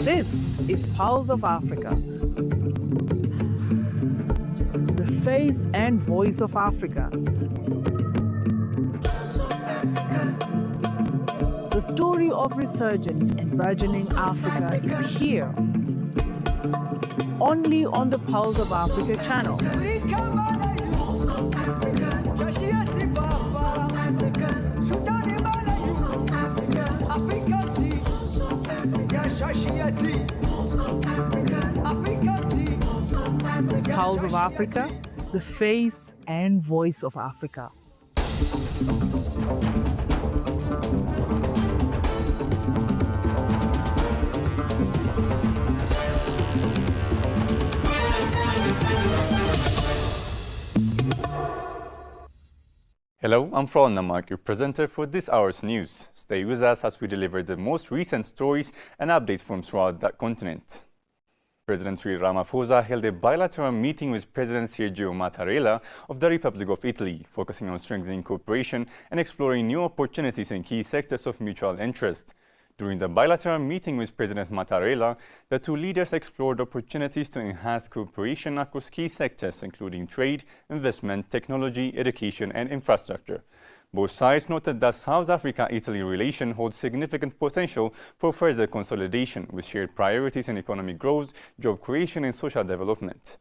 This is Pulse of Africa, the face and voice of Africa. The story of resurgent and burgeoning Africa is here, only on the Pulse of Africa channel. Pulse of Africa, the face and voice of Africa. Hello, I'm Fron Namak, your presenter for this hour's news. Stay with us as we deliver the most recent stories and updates from throughout that continent. President Cyril Ramaphosa held a bilateral meeting with President Sergio Mattarella of the Republic of Italy, focusing on strengthening cooperation and exploring new opportunities in key sectors of mutual interest. During the bilateral meeting with President Mattarella, the two leaders explored opportunities to enhance cooperation across key sectors, including trade, investment, technology, education, and infrastructure. Both sides noted that South Africa-Italy relation holds significant potential for further consolidation, with shared priorities in economic growth, job creation, and social development.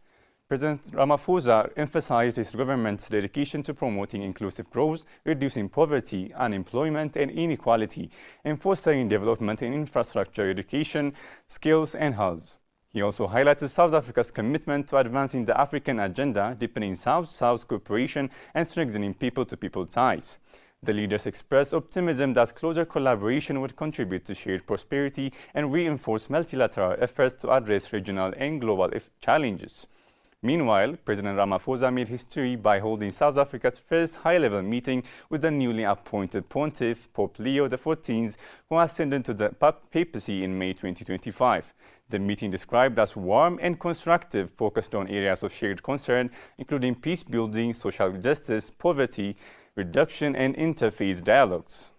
President Ramaphosa emphasized his government's dedication to promoting inclusive growth, reducing poverty, unemployment, and inequality, and fostering development in infrastructure, education, skills, and health. He also highlighted South Africa's commitment to advancing the African agenda, deepening South-South cooperation, and strengthening people-to-people ties. The leaders expressed optimism that closer collaboration would contribute to shared prosperity and reinforce multilateral efforts to address regional and global challenges. Meanwhile, President Ramaphosa made history by holding South Africa's first high-level meeting with the newly appointed pontiff, Pope Leo XIV, who ascended to the papacy in May 2025. The meeting, described as warm and constructive, focused on areas of shared concern, including peace-building, social justice, poverty reduction, and interfaith dialogues.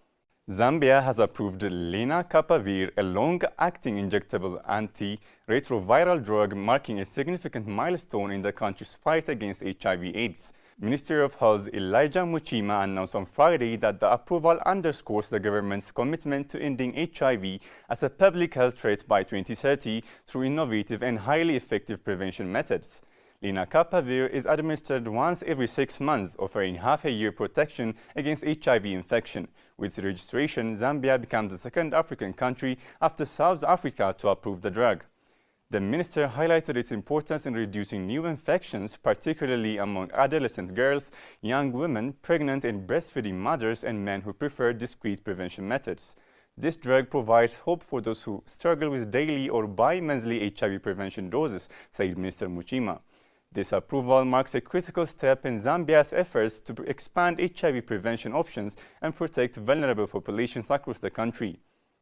Zambia has approved lenacapavir, a long-acting injectable antiretroviral drug, marking a significant milestone in the country's fight against HIV/AIDS. Minister of Health Elijah Muchima announced on Friday that the approval underscores the government's commitment to ending HIV as a public health threat by 2030 through innovative and highly effective prevention methods. Lenacapavir is administered once every 6 months, offering half-a-year protection against HIV infection. With registration, Zambia becomes the second African country after South Africa to approve the drug. The minister highlighted its importance in reducing new infections, particularly among adolescent girls, young women, pregnant and breastfeeding mothers, and men who prefer discreet prevention methods. This drug provides hope for those who struggle with daily or bi-monthly HIV prevention doses, said Minister Muchima. This approval marks a critical step in Zambia's efforts to expand HIV prevention options and protect vulnerable populations across the country.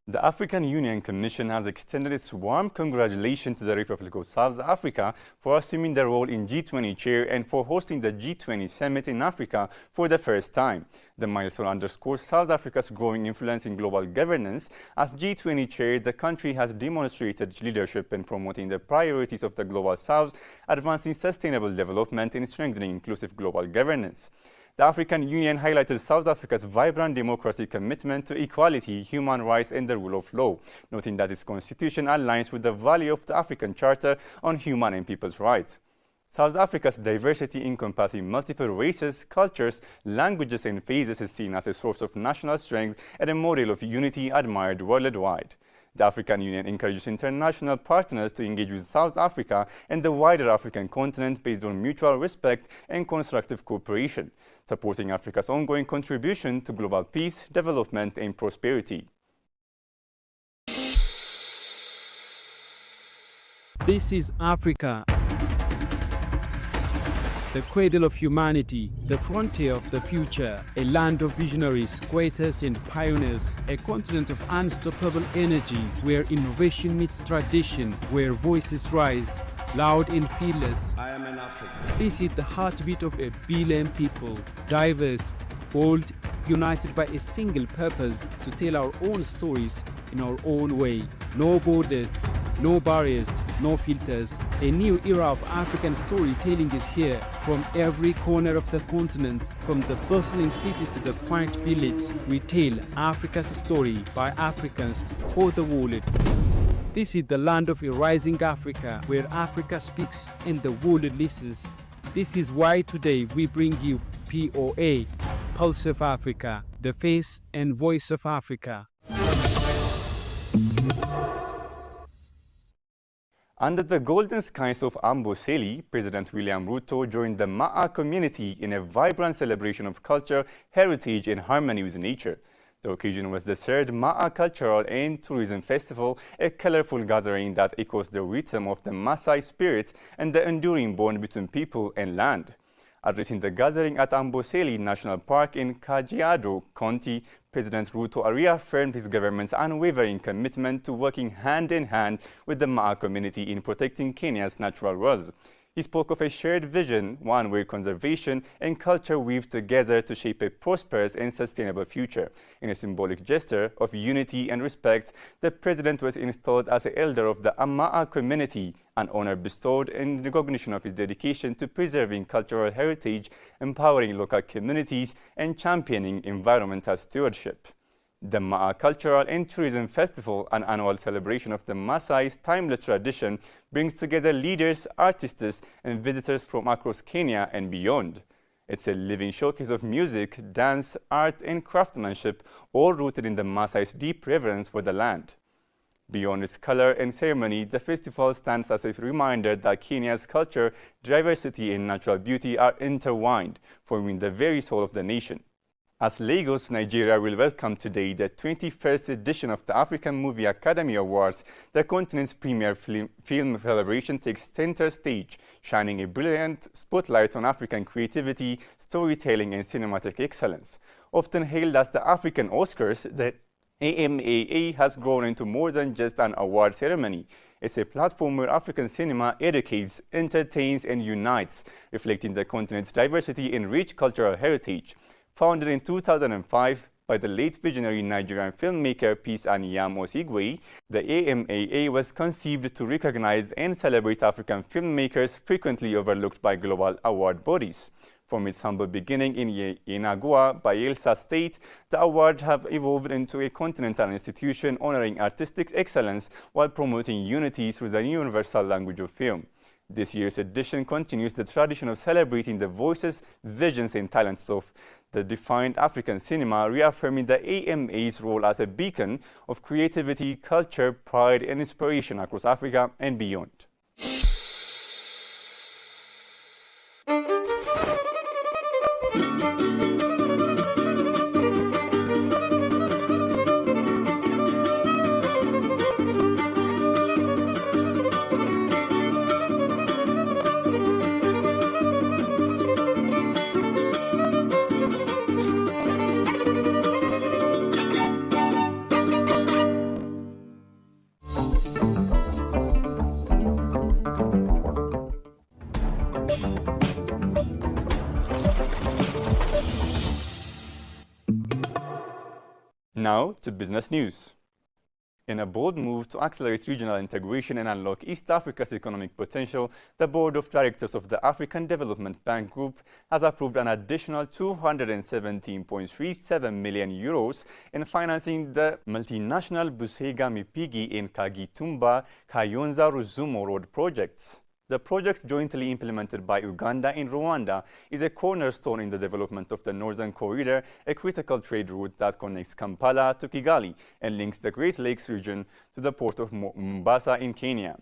The African Union Commission has extended its warm congratulations to the Republic of South Africa for assuming the role in G20 chair and for hosting the G20 summit in Africa for the first time. The milestone underscores South Africa's growing influence in global governance. As G20 chair, the country has demonstrated leadership in promoting the priorities of the Global South, advancing sustainable development and strengthening inclusive global governance. The African Union highlighted South Africa's vibrant democratic commitment to equality, human rights, and the rule of law, noting that its constitution aligns with the value of the African Charter on Human and People's Rights. South Africa's diversity, encompassing multiple races, cultures, languages, and phases, is seen as a source of national strength and a model of unity admired worldwide. The African Union encourages international partners to engage with South Africa and the wider African continent based on mutual respect and constructive cooperation, supporting Africa's ongoing contribution to global peace, development, and prosperity. This is Africa, the cradle of humanity, the frontier of the future, a land of visionaries, creators, and pioneers, a continent of unstoppable energy, where innovation meets tradition, where voices rise, loud and fearless. I am an African. This is the heartbeat of a billion people, diverse, bold, united by a single purpose: to tell our own stories in our own way. No borders, no barriers, no filters. A new era of African storytelling is here. From every corner of the continent, from the bustling cities to the quiet village, we tell Africa's story by Africans for the world. This is the land of a rising Africa, where Africa speaks and the world listens. This is why today we bring you POA, Pulse of Africa, the face and voice of Africa. Under the golden skies of Amboseli, President William Ruto joined the Maa community in a vibrant celebration of culture, heritage, and harmony with nature. The occasion was the third Maa Cultural and Tourism Festival, a colorful gathering that echoes the rhythm of the Maasai spirit and the enduring bond between people and land. Addressing the gathering at Amboseli National Park in Kajiado County, President Ruto reaffirmed his government's unwavering commitment to working hand in hand with the Maa community in protecting Kenya's natural worlds. He spoke of a shared vision, one where conservation and culture weave together to shape a prosperous and sustainable future. In a symbolic gesture of unity and respect, the president was installed as the elder of the Maa community, an honor bestowed in recognition of his dedication to preserving cultural heritage, empowering local communities, and championing environmental stewardship. The Maa Cultural and Tourism Festival, an annual celebration of the Maasai's timeless tradition, brings together leaders, artists, and visitors from across Kenya and beyond. It's a living showcase of music, dance, art, and craftsmanship, all rooted in the Maasai's deep reverence for the land. Beyond its color and ceremony, the festival stands as a reminder that Kenya's culture, diversity, and natural beauty are intertwined, forming the very soul of the nation. As Lagos, Nigeria will welcome today the 21st edition of the African Movie Academy Awards, the continent's premier film celebration takes center stage, shining a brilliant spotlight on African creativity, storytelling, and cinematic excellence. Often hailed as the African Oscars, the AMAA has grown into more than just an award ceremony. It's a platform where African cinema educates, entertains, and unites, reflecting the continent's diversity and rich cultural heritage. Founded in 2005 by the late visionary Nigerian filmmaker Peace Aniyam Osigwe, the AMAA was conceived to recognize and celebrate African filmmakers frequently overlooked by global award bodies. From its humble beginning in Yenagua, Bayelsa State, the award have evolved into a continental institution honoring artistic excellence while promoting unity through the universal language of film. This year's edition continues the tradition of celebrating the voices, visions, and talents of the defined African cinema, reaffirming the AMA's role as a beacon of creativity, culture, pride, and inspiration across Africa and beyond. Now to business news. In a bold move to accelerate regional integration and unlock East Africa's economic potential, the Board of Directors of the African Development Bank Group has approved an additional €217.37 million in financing the multinational Busega Mipigi and Kagitumba Kayonza Ruzumo road projects. The project, jointly implemented by Uganda and Rwanda, is a cornerstone in the development of the Northern Corridor, a critical trade route that connects Kampala to Kigali and links the Great Lakes region to the port of Mombasa in Kenya.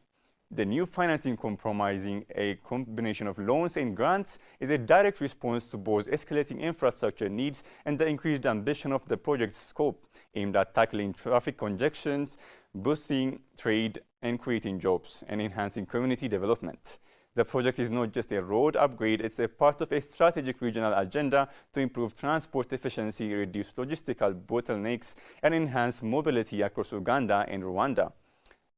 The new financing, comprising a combination of loans and grants, is a direct response to both escalating infrastructure needs and the increased ambition of the project's scope, aimed at tackling traffic congestions, boosting trade, and creating jobs and enhancing community development. The project is not just a road upgrade, it's a part of a strategic regional agenda to improve transport efficiency, reduce logistical bottlenecks, and enhance mobility across Uganda and Rwanda.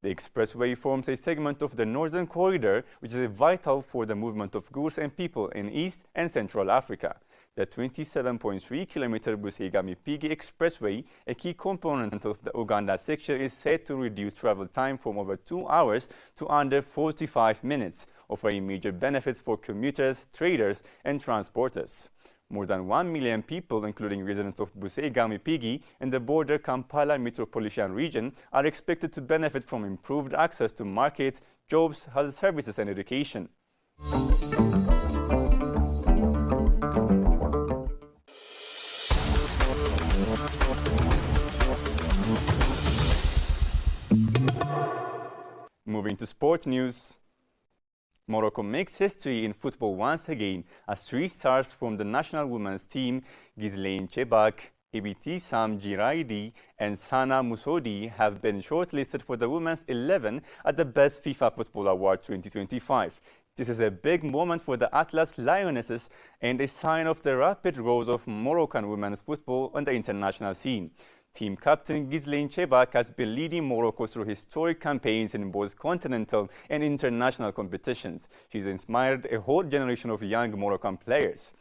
The expressway forms a segment of the Northern Corridor, which is vital for the movement of goods and people in East and Central Africa. The 27.3-kilometer Busegami-Pigi Expressway, a key component of the Uganda section, is set to reduce travel time from over 2 hours to under 45 minutes, offering major benefits for commuters, traders, and transporters. More than 1 million people, including residents of Busegami-Pigi and the border Kampala metropolitan region, are expected to benefit from improved access to markets, jobs, health services, and education. Moving to sport news. Morocco makes history in football once again as 3 stars from the national women's team, Ghislaine Chebak, Ibtisam Jiraidi, and Sana Moussoudi, have been shortlisted for the Women's 11 at the Best FIFA Football Award 2025. This is a big moment for the Atlas Lionesses and a sign of the rapid growth of Moroccan women's football on the international scene. Team captain Ghislaine Chebak has been leading Morocco through historic campaigns in both continental and international competitions. She's inspired a whole generation of young Moroccan players.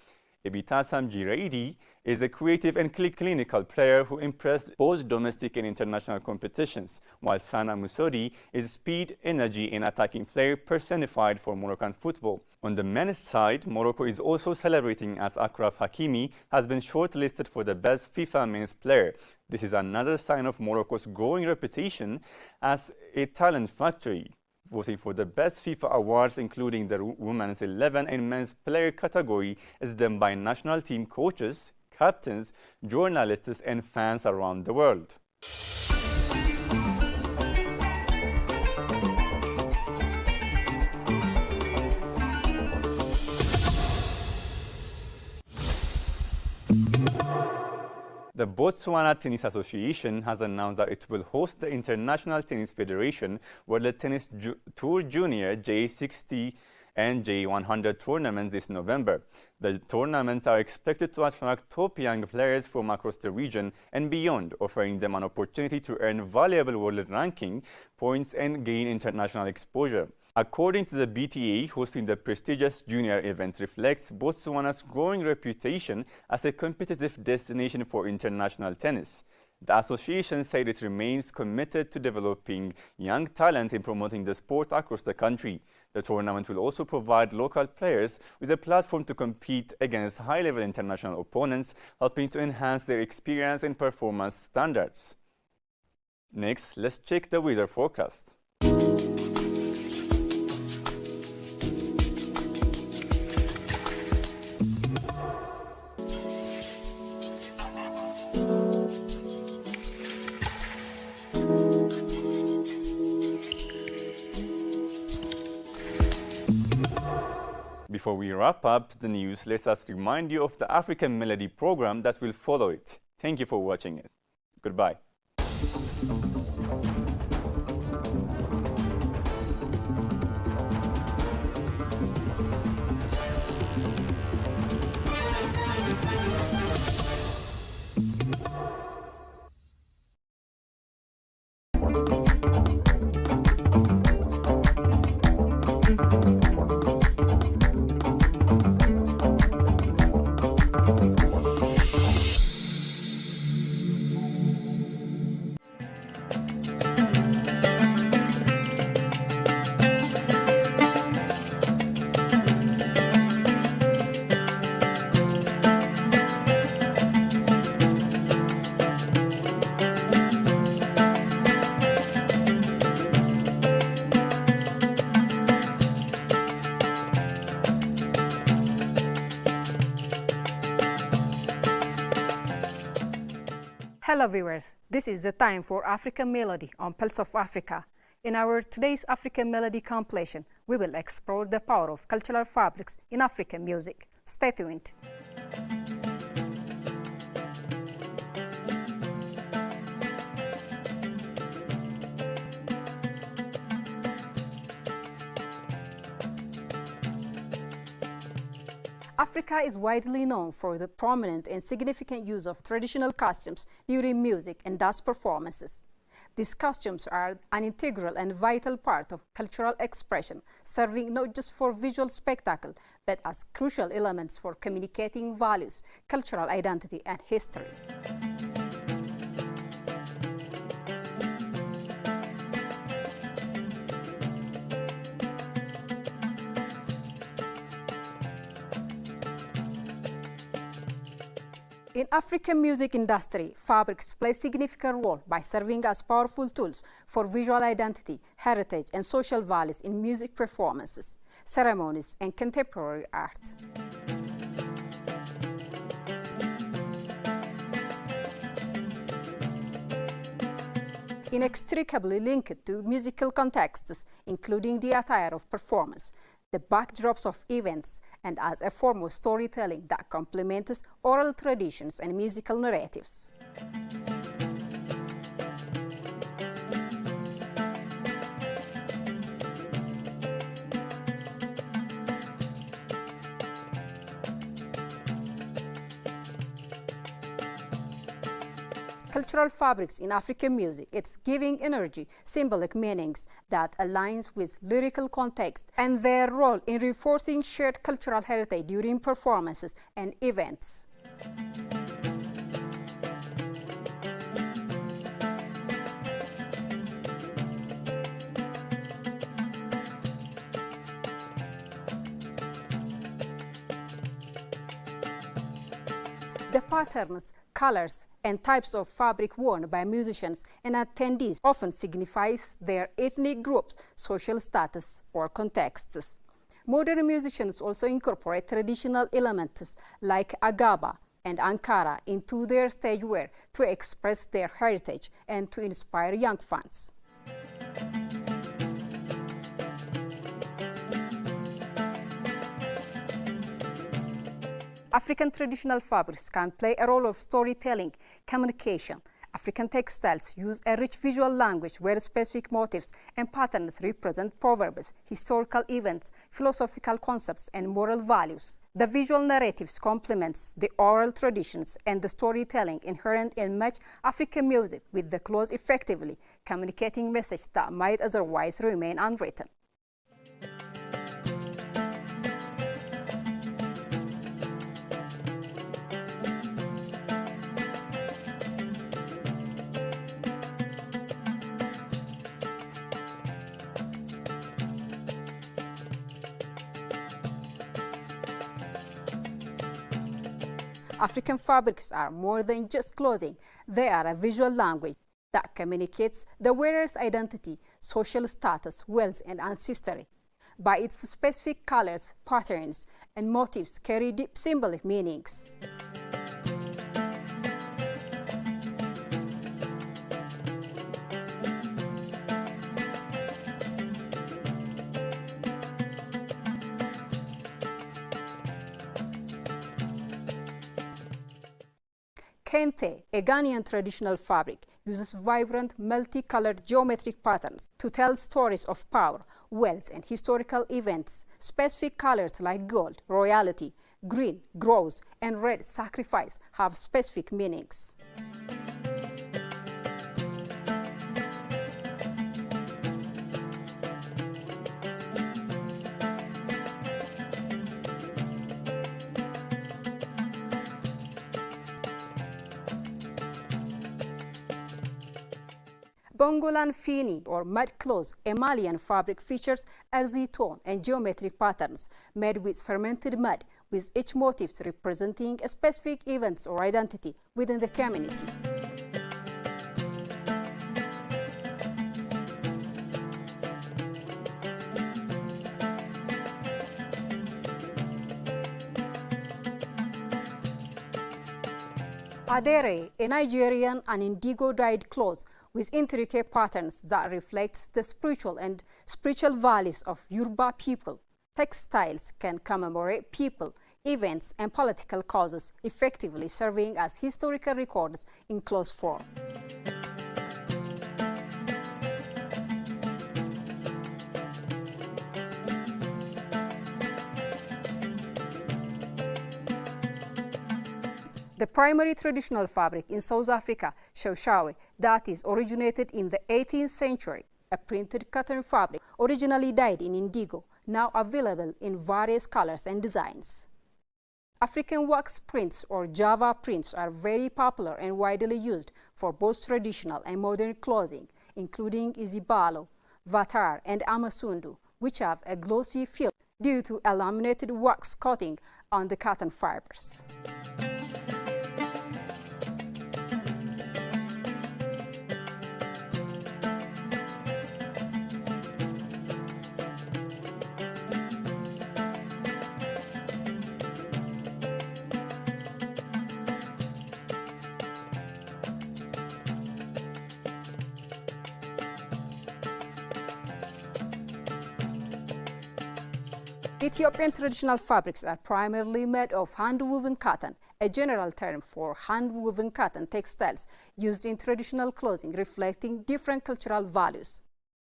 Ibtisam Jiraidi is a creative and clinical player who impressed both domestic and international competitions, while Sana Moussoudi is speed, energy, and attacking flair personified for Moroccan football. On the men's side, Morocco is also celebrating as Achraf Hakimi has been shortlisted for the Best FIFA Men's Player. This is another sign of Morocco's growing reputation as a talent factory. Voting for the Best FIFA Awards, including the Women's 11 and Men's Player category, is done by national team coaches, captains, journalists, and fans around the world. The Botswana Tennis Association has announced that it will host the International Tennis Federation World Tennis Tour Junior J60 and J100 tournaments this November. The tournaments are expected to attract top young players from across the region and beyond, offering them an opportunity to earn valuable world ranking points and gain international exposure. According to the BTA, hosting the prestigious junior event reflects Botswana's growing reputation as a competitive destination for international tennis. The association said it remains committed to developing young talent and promoting the sport across the country. The tournament will also provide local players with a platform to compete against high-level international opponents, helping to enhance their experience and performance standards. Next, let's check the weather forecast. Before we wrap up the news, let us remind you of the African Melody program that will follow it. Thank you for watching it. Goodbye. Hello viewers, this is the time for African Melody on Pulse of Africa. In our today's African Melody compilation, we will explore the power of cultural fabrics in African music. Stay tuned. Africa is widely known for the prominent and significant use of traditional costumes during music and dance performances. These costumes are an integral and vital part of cultural expression, serving not just for visual spectacle, but as crucial elements for communicating values, cultural identity, and history. In African music industry, fabrics play a significant role by serving as powerful tools for visual identity, heritage, and social values in music performances, ceremonies, and contemporary art. Inextricably linked to musical contexts, including the attire of performance, the backdrops of events, and as a form of storytelling that complements oral traditions and musical narratives. Cultural fabrics in African music, it's giving energy, symbolic meanings that aligns with lyrical context and their role in reinforcing shared cultural heritage during performances and events. The patterns, colors, and types of fabric worn by musicians and attendees often signifies their ethnic groups, social status, or contexts. Modern musicians also incorporate traditional elements like agaba and ankara into their stage wear to express their heritage and to inspire young fans. African traditional fabrics can play a role of storytelling, communication. African textiles use a rich visual language where specific motifs and patterns represent proverbs, historical events, philosophical concepts, and moral values. The visual narratives complements the oral traditions and the storytelling inherent in much African music, with the clothes effectively communicating messages that might otherwise remain unwritten. African fabrics are more than just clothing. They are a visual language that communicates the wearer's identity, social status, wealth, and ancestry. By its specific colors, patterns, and motifs carry deep symbolic meanings. Kente, a Ghanaian traditional fabric, uses vibrant, multicolored geometric patterns to tell stories of power, wealth, and historical events. Specific colors like gold, royalty, green, growth, and red, sacrifice, have specific meanings. Bongolan Fini, or mud cloth, a Malian fabric, features earthy tone and geometric patterns made with fermented mud, with each motif representing a specific event or identity within the community. Adere, a Nigerian and indigo-dyed cloth with intricate patterns that reflects the spiritual values of Yoruba people. Textiles can commemorate people, events, and political causes, effectively serving as historical records in cloth form. The primary traditional fabric in South Africa, shawshawe, that is originated in the 18th century, a printed cotton fabric originally dyed in indigo, now available in various colors and designs. African wax prints or Java prints are very popular and widely used for both traditional and modern clothing, including Izibalo, Vatar, and Amasundu, which have a glossy feel due to a laminated wax coating on the cotton fibers. Ethiopian traditional fabrics are primarily made of hand-woven cotton, a general term for hand-woven cotton textiles used in traditional clothing reflecting different cultural values,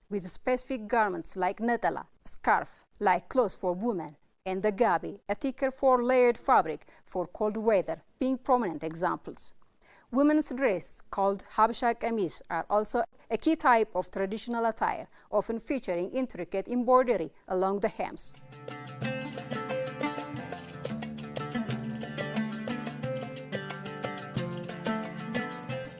with specific garments like netela, scarf, like clothes for women, and the gabi, a thicker four-layered fabric for cold weather, being prominent examples. Women's dress, called habsha kameez, are also a key type of traditional attire, often featuring intricate embroidery along the hems.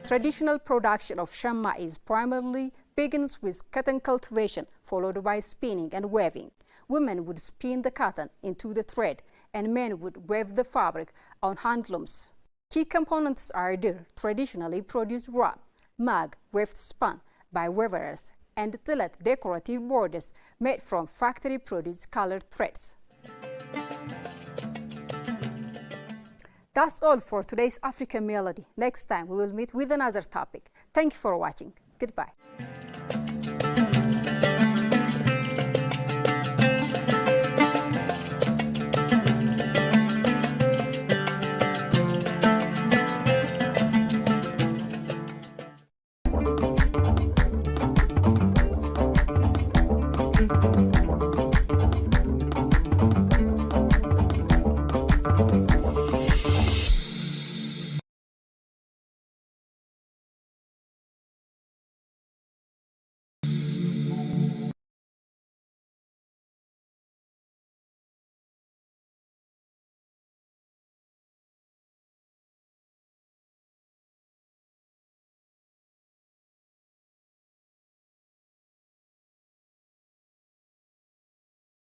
Traditional production of sham maize primarily begins with cotton cultivation, followed by spinning and weaving. Women would spin the cotton into the thread, and men would weave the fabric on handlooms. Key components are the traditionally produced wrap, mag, weft spun by weavers, and tillet decorative borders made from factory-produced colored threads. That's all for today's African Melody. Next time we will meet with another topic. Thank you for watching. Goodbye.